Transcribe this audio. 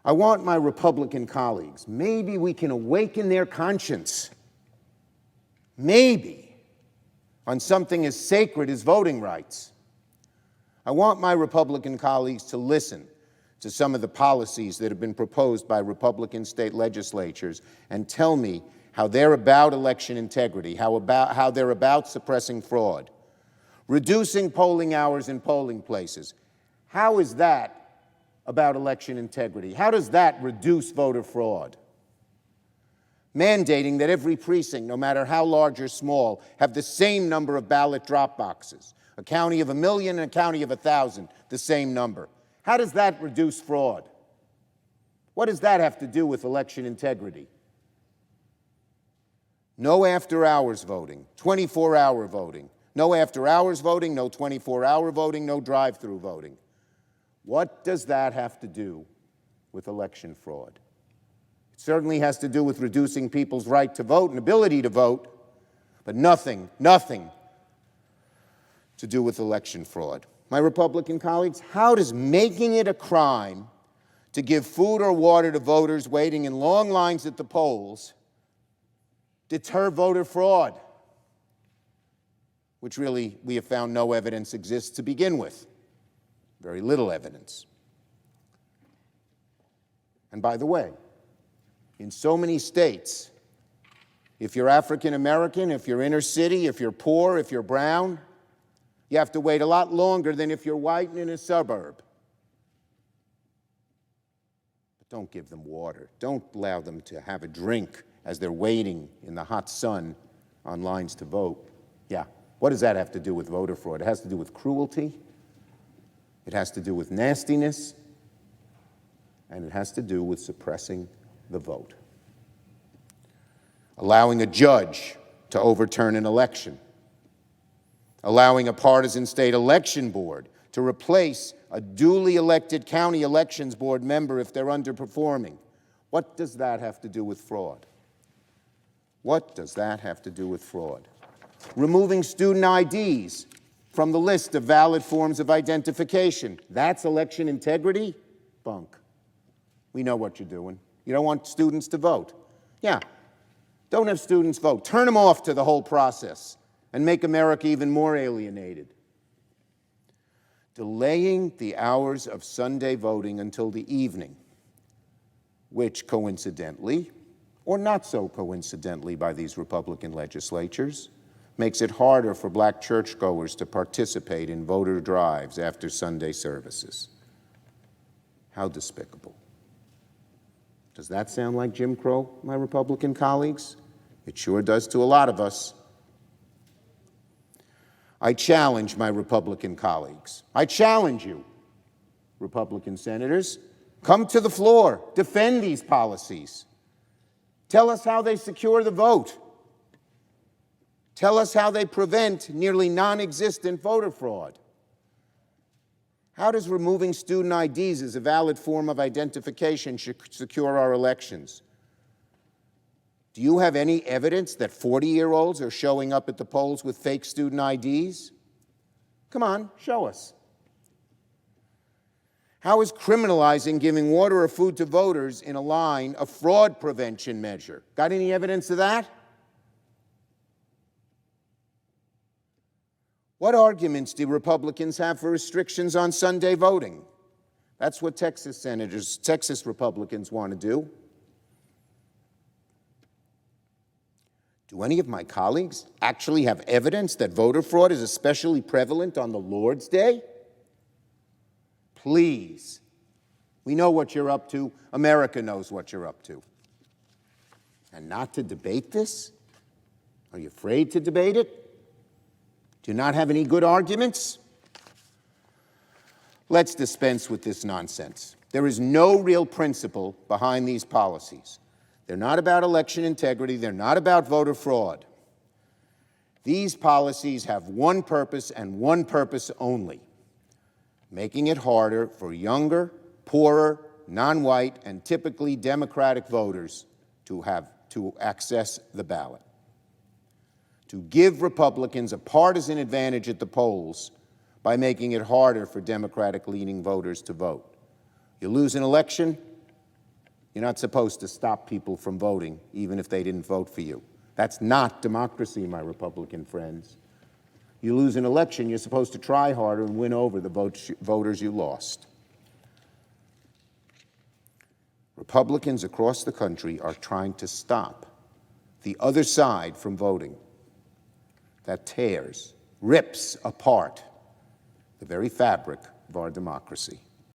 I want my Republican colleagues, maybe we can awaken their conscience, maybe, on something as sacred as voting rights. I want my Republican colleagues to listen to some of the policies that have been proposed by Republican state legislatures and tell me how they're about election integrity, how they're about suppressing fraud, reducing polling hours in polling places. How is that about election integrity? How does that reduce voter fraud? Mandating that every precinct, no matter how large or small, have the same number of ballot drop boxes. A county of 1 million and a county of 1,000, the same number. How does that reduce fraud? What does that have to do with election integrity? No after-hours voting, 24-hour voting. No after-hours voting, no 24-hour voting, no drive-through voting. What does that have to do with election fraud? It certainly has to do with reducing people's right to vote and ability to vote, but nothing to do with election fraud. My Republican colleagues, how does making it a crime to give food or water to voters waiting in long lines at the polls deter voter fraud, which really we have found no evidence exists to begin with? Very little evidence. And by the way, in so many states, if you're African American, if you're inner city, if you're poor, if you're brown, you have to wait a lot longer than if you're white and in a suburb. But don't give them water. Don't allow them to have a drink as they're waiting in the hot sun on lines to vote. Yeah, what does that have to do with voter fraud? It has to do with cruelty. It has to do with nastiness. And it has to do with suppressing the vote. Allowing a judge to overturn an election. Allowing a partisan state election board to replace a duly elected county elections board member if they're underperforming. What does that have to do with fraud? What does that have to do with fraud? Removing student IDs from the list of valid forms of identification. That's election integrity? Bunk. We know what you're doing. You don't want students to vote. Yeah, don't have students vote. Turn them off to the whole process and make America even more alienated. Delaying the hours of Sunday voting until the evening, which coincidentally, or not so coincidentally by these Republican legislatures, makes it harder for black churchgoers to participate in voter drives after Sunday services. How despicable. Does that sound like Jim Crow, my Republican colleagues? It sure does to a lot of us. I challenge my Republican colleagues. I challenge you, Republican senators. Come to the floor. Defend these policies. Tell us how they secure the vote. Tell us how they prevent nearly non-existent voter fraud. How does removing student IDs as a valid form of identification secure our elections? Do you have any evidence that 40-year-olds are showing up at the polls with fake student IDs? Come on, show us. How is criminalizing giving water or food to voters in a line a fraud prevention measure? Got any evidence of that? What arguments do Republicans have for restrictions on Sunday voting? That's what Texas Republicans want to do. Do any of my colleagues actually have evidence that voter fraud is especially prevalent on the Lord's Day? Please. We know what you're up to. America knows what you're up to. And not to debate this? Are you afraid to debate it? Do you not have any good arguments? Let's dispense with this nonsense. There is no real principle behind these policies. They're not about election integrity. They're not about voter fraud. These policies have one purpose and one purpose only: making it harder for younger, poorer, non-white, and typically Democratic voters to access the ballot. To give Republicans a partisan advantage at the polls by making it harder for Democratic-leaning voters to vote. You lose an election, You're not supposed to stop people from voting, even if they didn't vote for you. That's not democracy, my Republican friends. You lose an election, you're supposed to try harder and win over the voters you lost. Republicans across the country are trying to stop the other side from voting. That tears, rips apart the very fabric of our democracy.